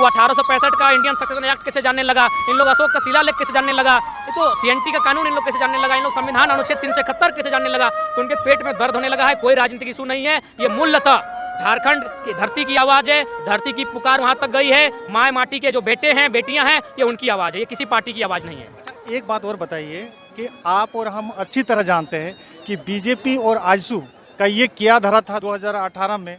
वो 1865 का Indian succession act कैसे जानने लगा, इन लोग अशोक का शिलालेख कैसे जानने लगा, ये तो सीएनटी का कानून इन लोग कैसे जानने लगा, इन लोग संविधान अनुच्छेद 371 कैसे जानने लगा। तो उनके पेट में दर्द होने लगा है। कोई राजनीतिक इशू नहीं है, ये मूलतः झारखंड की धरती की आवाज है, धरती की पुकार वहां तक गई है। माय माटी के जो बेटे हैं बेटियां हैं, ये उनकी आवाज है, ये किसी पार्टी की आवाज नहीं है। अच्छा, एक बात और बताइए कि आप और हम अच्छी तरह जानते हैं कि बीजेपी और आजसू का ये किया धरा था 2018 में,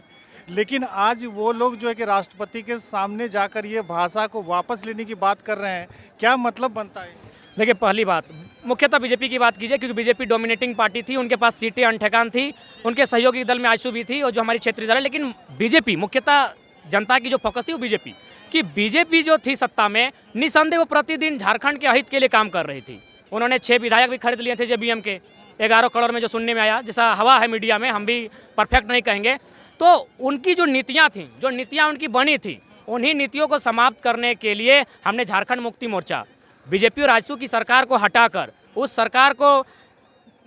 लेकिन आज वो लोग जो है कि राष्ट्रपति के सामने जाकर ये भाषा को वापस लेने की बात कर रहे हैं, क्या मतलब बनता है? देखिए, पहली बात मुख्यतः बीजेपी की बात कीजिए, क्योंकि बीजेपी डोमिनेटिंग पार्टी थी, उनके पास सीटें अनठेकान थी, उनके सहयोगी दल में आजसू भी थी और जो हमारी क्षेत्रीय दल है। लेकिन बीजेपी मुख्यतः जनता की जो फोकस थी वो बीजेपी जो थी सत्ता में, निसंदेह वो प्रतिदिन झारखंड के हित के लिए काम कर रही थी। उन्होंने 6 विधायक भी खरीद लिए थे जेबीएम के 11 करोड़ में, जो सुनने में आया, जैसा हवा है मीडिया में, हम भी परफेक्ट नहीं कहेंगे। तो उनकी जो नीतियाँ थीं, जो नीतियाँ उनकी बनी थी, उन्हीं नीतियों को समाप्त करने के लिए हमने झारखंड मुक्ति मोर्चा बीजेपी और आजसू की सरकार को हटाकर उस सरकार को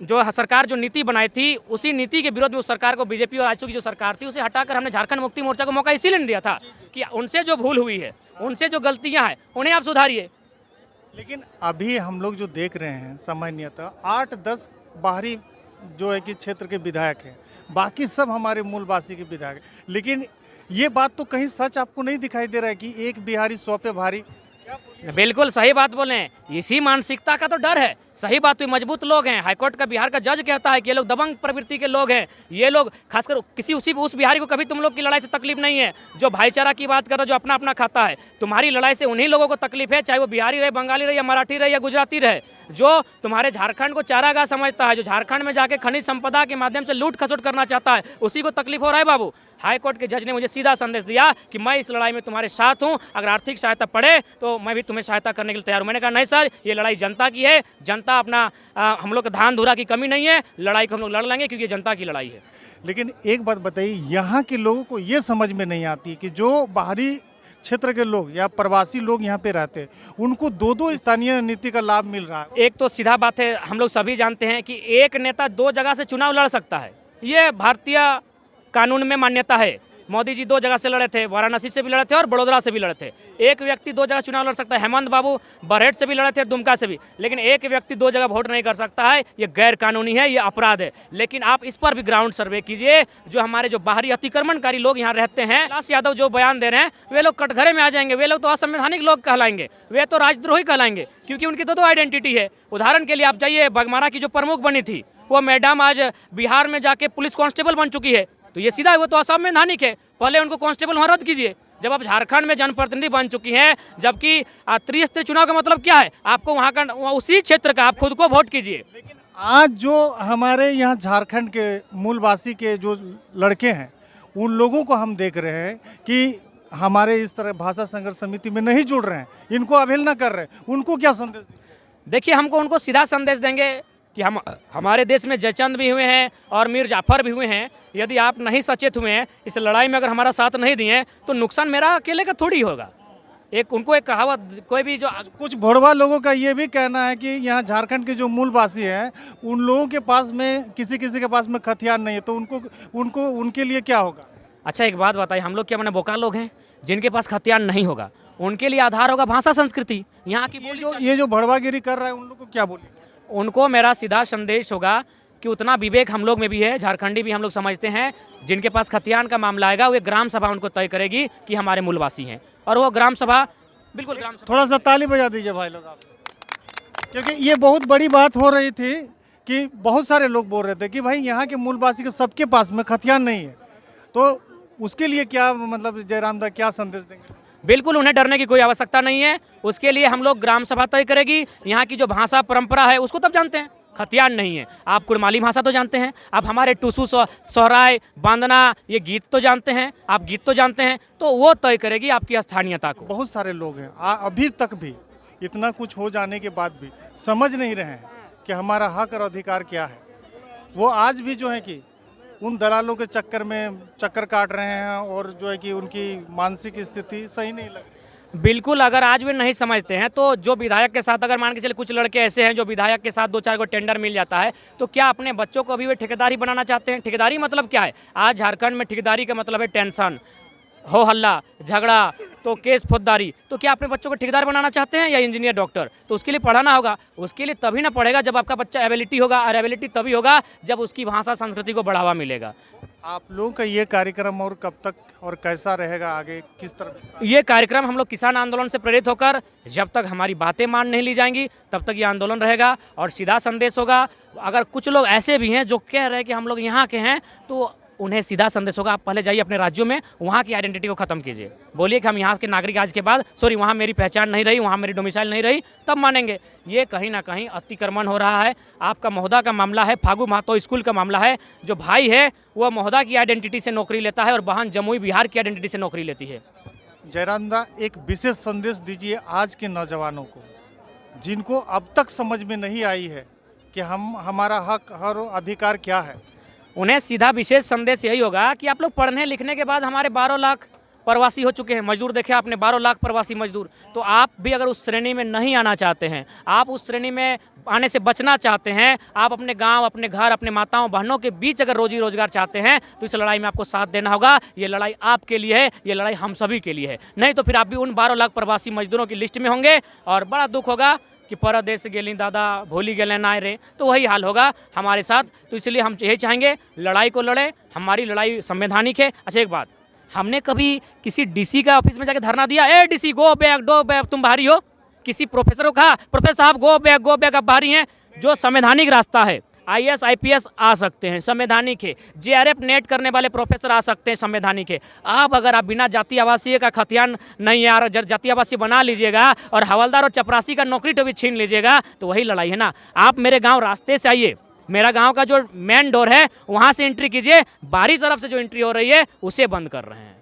जो नीति बनाई थी, उसी नीति के विरोध में उस सरकार को, बीजेपी और आजसू की जो सरकार थी, उसे हटाकर हमने झारखंड मुक्ति मोर्चा को मौका इसीलिए नहीं दिया था कि उनसे जो भूल हुई है, उनसे जो गलतियां हैं, उन्हें आप सुधारिए। लेकिन अभी हम लोग जो देख रहे हैं सामान्यतः 8-10 बाहरी जो है कि क्षेत्र के विधायक हैं, बाकी सब हमारे मूलवासी के विधायक हैं। लेकिन ये बात तो कहीं सच आपको नहीं दिखाई दे रहा है कि एक बिहारी 100 पे भारी। बिल्कुल सही बात बोले हैं, इसी मानसिकता का तो डर है। सही बात हुई, मजबूत लोग हैं। हाईकोर्ट का बिहार का जज कहता है कि ये लोग दबंग प्रवृत्ति के लोग हैं। ये लोग खासकर उस बिहारी को कभी तुम लोग की लड़ाई से तकलीफ नहीं है, जो भाईचारा की बात कर रहे हो, जो अपना अपना खाता है। तुम्हारी लड़ाई से उन्हीं लोगों को तकलीफ है, चाहे वो बिहारी रहे, बंगाली रहे, या मराठी रहे, या गुजराती रहे, जो तुम्हारे झारखंड को चारागाह समझता है, जो झारखंड में जाके खनिज संपदा के माध्यम से लूट खसोट करना चाहता है, उसी को तकलीफ हो रहा है बाबू। हाईकोर्ट के जज ने मुझे सीधा संदेश दिया कि मैं इस लड़ाई में तुम्हारे साथ हूं, अगर आर्थिक सहायता पड़े तो मैं भी तुम्हें सहायता करने के लिए तैयार हूं। मैंने कहा नहीं सर, ये लड़ाई जनता की है, जनता अपना हम लोग का धान धूरा की कमी नहीं है, लड़ाई को हम लोग लड़ लेंगे क्योंकि ये जनता की लड़ाई है। लेकिन एक बात बताइए, यहाँ के लोगों को ये समझ में नहीं आती कि जो बाहरी क्षेत्र के लोग या प्रवासी लोग यहाँ पे रहते हैं, उनको 2-2 स्थानीय नीति का लाभ मिल रहा है। एक तो सीधा बात है, हम लोग सभी जानते हैं कि एक नेता 2 जगह से चुनाव लड़ सकता है, ये भारतीय कानून में मान्यता है। मोदी जी 2 जगह से लड़े थे, वाराणसी से भी लड़े थे और बड़ोदरा से भी लड़े थे। एक व्यक्ति 2 जगह चुनाव लड़ सकता है, हेमंत बाबू बरहेट से भी लड़े थे, दुमका से भी। लेकिन एक व्यक्ति 2 जगह वोट नहीं कर सकता है, ये गैर कानूनी है, ये अपराध है। लेकिन आप इस पर भी ग्राउंड सर्वे कीजिए, जो हमारे जो बाहरी अतिक्रमणकारी लोग यहाँ रहते हैं, कैलाश यादव जो बयान दे रहे हैं, वे लोग कटघरे में आ जाएंगे, वे लोग तो असंवैधानिक लोग कहलाएंगे, वे तो राजद्रोही कहलाएंगे, क्योंकि उनकी 2 आइडेंटिटी है। उदाहरण के लिए आप जाइए, बगमारा की जो प्रमुख बनी थी, वो मैडम आज बिहार में जाके पुलिस कांस्टेबल बन चुकी है, तो ये सीधा वो तो असंवैधानिक है। पहले उनको कांस्टेबल वहाँ रद्द कीजिए। जब आप झारखंड में जनप्रतिनिधि बन चुकी हैं, जबकि त्रिस्तरीय चुनाव का मतलब क्या है, आपको वहाँ का उसी क्षेत्र का आप खुद को वोट कीजिए। लेकिन आज जो हमारे यहाँ झारखंड के मूलवासी के जो लड़के हैं, उन लोगों को हम देख रहे हैं कि हमारे इस तरह भाषा संघर्ष समिति में नहीं जुड़ रहे हैं, इनको अवहेलना कर रहे हैं, उनको क्या संदेश दीजिए? देखिए, हमको उनको सीधा संदेश देंगे कि हमारे देश में जयचंद भी हुए हैं और मीर जाफर भी हुए हैं। यदि आप नहीं सचेत हुए हैं, इस लड़ाई में अगर हमारा साथ नहीं दिए, तो नुकसान मेरा अकेले का थोड़ी होगा। उनको एक कहावत, कोई भी जो कुछ भोड़वा लोगों का ये भी कहना है कि यहाँ झारखंड के जो मूलवासी हैं, उन लोगों के पास में किसी के पास में हथियार नहीं है, तो उनको उनके लिए क्या होगा? अच्छा, एक बात बताइए, हम लोग क्या मैंने बोका लोग हैं जिनके पास हथियार नहीं होगा? उनके लिए आधार होगा भाषा संस्कृति, यहाँ की। ये जो भड़वागिरी कर रहा है, उन लोग को क्या बोलिए? उनको मेरा सीधा संदेश होगा कि उतना विवेक हम लोग में भी है, झारखंडी भी हम लोग समझते हैं। जिनके पास खतियान का मामला आएगा, वो ग्राम सभा उनको तय करेगी कि हमारे मूलवासी हैं, और वो ग्राम सभा बिल्कुल ग्राम सभा। थोड़ा सा ताली बजा दीजिए भाई लोग आप, क्योंकि ये बहुत बड़ी बात हो रही थी कि बहुत सारे लोग बोल रहे थे कि भाई यहाँ के मूलवासी के सबके पास में खतियान नहीं है, तो उसके लिए क्या मतलब जयराम दा क्या संदेश देंगे? बिल्कुल, उन्हें डरने की कोई आवश्यकता नहीं है। उसके लिए हम लोग ग्राम सभा तय करेगी। यहाँ की जो भाषा परंपरा है उसको तब जानते हैं, खतियान नहीं है। आप कुड़माली भाषा तो जानते हैं, आप हमारे टूसू सोहराय बांदना ये गीत तो जानते हैं, आप गीत तो जानते हैं, तो वो तय करेगी आपकी स्थानीयता को। बहुत सारे लोग हैं अभी तक भी इतना कुछ हो जाने के बाद भी समझ नहीं रहे हैं कि हमारा हक और अधिकार क्या है। वो आज भी जो है कि उन दलालों के चक्कर में चक्कर काट रहे हैं, और जो है कि उनकी मानसिक स्थिति सही नहीं लग रही। बिल्कुल, अगर आज भी नहीं समझते हैं, तो जो विधायक के साथ, अगर मान के चले कुछ लड़के ऐसे हैं जो विधायक के साथ 2-4 को टेंडर मिल जाता है, तो क्या अपने बच्चों को भी वे ठेकेदारी बनाना चाहते हैं? ठेकेदारी मतलब क्या है? आज झारखंड में ठेकेदारी का मतलब है टेंशन, हो हल्ला, झगड़ा। तो केस फौजदारी। तो क्या अपने बच्चों को ठेकेदार बनाना चाहते हैं या इंजीनियर डॉक्टर? तो उसके लिए पढ़ाना होगा। उसके लिए तभी ना पढ़ेगा जब आपका बच्चा एबिलिटी होगा, और एबिलिटी तभी होगा जब उसकी भाषा संस्कृति को बढ़ावा मिलेगा। आप लोगों का ये कार्यक्रम और कब तक और कैसा रहेगा आगे, किस तरह विस्तार? ये कार्यक्रम हम लोग किसान आंदोलन से प्रेरित होकर, जब तक हमारी बातें मान नहीं ली जाएंगी तब तक ये आंदोलन रहेगा और सीधा संदेश होगा। अगर कुछ लोग ऐसे भी हैं जो कह रहे हैं कि हम लोग यहाँ के हैं, तो उन्हें सीधा संदेश होगा, आप पहले जाइए अपने राज्यों में, वहाँ की आइडेंटिटी को ख़त्म कीजिए। बोलिए कि हम यहाँ के नागरिक आज के बाद, सॉरी वहाँ मेरी पहचान नहीं रही, वहाँ मेरी डोमिसाइल नहीं रही, तब मानेंगे। ये कहीं ना कहीं अतिक्रमण हो रहा है। आपका महोदा का मामला है, फागू महतो स्कूल का मामला है। जो भाई है वह महोदा की आइडेंटिटी से नौकरी लेता है और बहन जमुई बिहार की आइडेंटिटी से नौकरी लेती है। जयराम दा, एक विशेष संदेश दीजिए आज के नौजवानों को, जिनको अब तक समझ में नहीं आई है कि हमारा हक और अधिकार क्या है। उन्हें सीधा विशेष संदेश यही होगा कि आप लोग पढ़ने लिखने के बाद हमारे 12 लाख प्रवासी हो चुके हैं, मजदूर देखे आपने 12 लाख प्रवासी मजदूर। तो आप भी अगर उस श्रेणी में नहीं आना चाहते हैं, आप उस श्रेणी में आने से बचना चाहते हैं, आप अपने गांव, अपने घर, अपने माताओं बहनों के बीच अगर रोजी रोजगार चाहते हैं, तो इस लड़ाई में आपको साथ देना होगा। ये लड़ाई आपके लिए है, ये लड़ाई हम सभी के लिए है। नहीं तो फिर आप भी उन 12 लाख प्रवासी मजदूरों की लिस्ट में होंगे और बड़ा दुख होगा कि परदेश गेली दादा भोली गेले ना रे। तो वही हाल होगा हमारे साथ। तो इसलिए हम यही चाहेंगे, लड़ाई को लड़े, हमारी लड़ाई संवैधानिक है। अच्छा एक बात, हमने कभी किसी डीसी का ऑफिस में जाकर धरना दिया, ए डीसी गो बैक तुम बाहरी हो? किसी प्रोफेसर को कहा प्रोफेसर साहब गो बैक आप बाहरी हैं? जो संवैधानिक रास्ता है, IAS IPS आ सकते हैं, संवैधानिक है। JRF नेट करने वाले प्रोफेसर आ सकते हैं, संवैधानिक है। अगर आप बिना जाति आवासीय का खतियान नहीं यार जाति आवासीय बना लीजिएगा और हवलदार और चपरासी का नौकरी तो भी छीन लीजिएगा, तो वही लड़ाई है ना। आप मेरे गांव रास्ते से आइए, मेरा गांव का जो मेन डोर है वहां से एंट्री कीजिए, बाहरी तरफ से जो एंट्री हो रही है उसे बंद कर रहे हैं,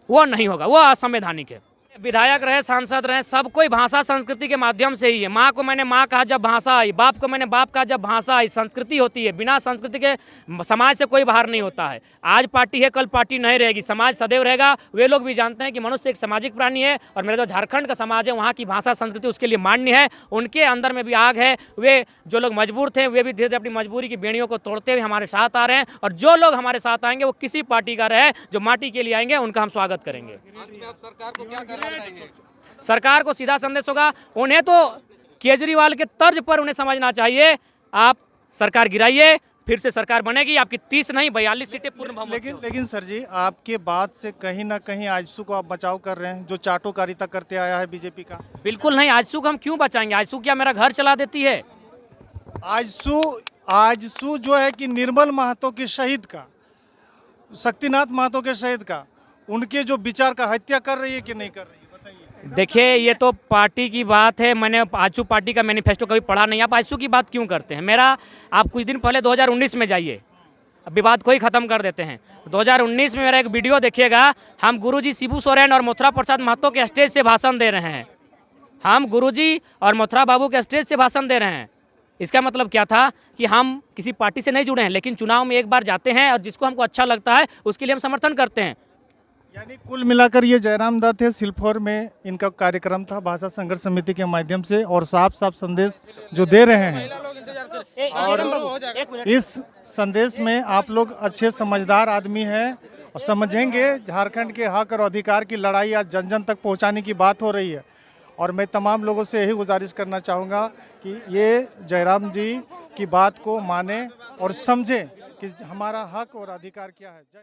वो नहीं होगा, वो असंवैधानिक है। विधायक रहे, सांसद रहे, सब कोई भाषा संस्कृति के माध्यम से ही है। माँ को मैंने माँ कहा जब भाषा आई, बाप को मैंने बाप कहा जब भाषा आई। संस्कृति होती है, बिना संस्कृति के समाज से कोई बाहर नहीं होता है। आज पार्टी है, कल पार्टी नहीं रहेगी, समाज सदैव रहेगा। वे लोग भी जानते हैं कि मनुष्य एक सामाजिक प्राणी है, और मेरा जो झारखंड का समाज है वहाँ की भाषा संस्कृति उसके लिए मान्य है। उनके अंदर में भी आग है। वे जो लोग मजबूर थे, वे भी धीरे धीरे अपनी मजबूरी की बेड़ियों को तोड़ते हुए हमारे साथ आ रहे हैं। और जो लोग हमारे साथ आएंगे वो किसी पार्टी का रहे, जो माटी के लिए आएंगे उनका हम स्वागत करेंगे। सरकार को क्या करना चाहिए? सरकार को सीधा संदेश होगा, उन्हें तो केजरीवाल के तर्ज पर उन्हें समझना चाहिए। आप सरकार गिराइए, फिर से सरकार बनेगी, आपकी 30 नहीं 42 सीटें पूर्ण बहुमत। लेकिन सर जी, आपके बात से कहीं ना कहीं आजसू को आप बचाव कर रहे हैं, जो चाटोकारिता करते आया है बीजेपी का। बिल्कुल नहीं, आजसू को हम क्यों बचाएंगे? आजसू क्या मेरा घर चला देती है? आजसू जो है कि निर्मल महतो के शहीद का, शक्तिनाथ महतो के शहीद का, उनके जो विचार का हत्या कर रही है कि नहीं कर रही है, बताइए। देखिए, ये तो पार्टी की बात है। मैंने आजसू पार्टी का मैनिफेस्टो कभी पढ़ा नहीं। आप आजसू की बात क्यों करते हैं? आप कुछ दिन पहले 2019 में जाइए, अब विवाद को ही खत्म कर देते हैं। 2019 में मेरा एक वीडियो देखिएगा, हम गुरुजी शिबू सोरेन और मथुरा प्रसाद महतो के स्टेज से भाषण दे रहे हैं। हम गुरुजी और मथुरा बाबू के स्टेज से भाषण दे रहे हैं। इसका मतलब क्या था कि हम किसी पार्टी से नहीं जुड़े हैं, लेकिन चुनाव में एक बार जाते हैं और जिसको हमको अच्छा लगता है उसके लिए हम समर्थन करते हैं। यानी कुल मिलाकर ये जयराम दा थे, सिलफोर में इनका कार्यक्रम था भाषा संघर्ष समिति के माध्यम से, और साफ साफ संदेश जो दे रहे हैं। और इस संदेश में आप लोग अच्छे समझदार आदमी हैं और समझेंगे झारखंड के हक और अधिकार की लड़ाई आज जन जन तक पहुंचाने की बात हो रही है। और मैं तमाम लोगों से यही गुजारिश करना चाहूँगा कि ये जयराम जी की बात को माने और समझें कि हमारा हक और अधिकार क्या है। जय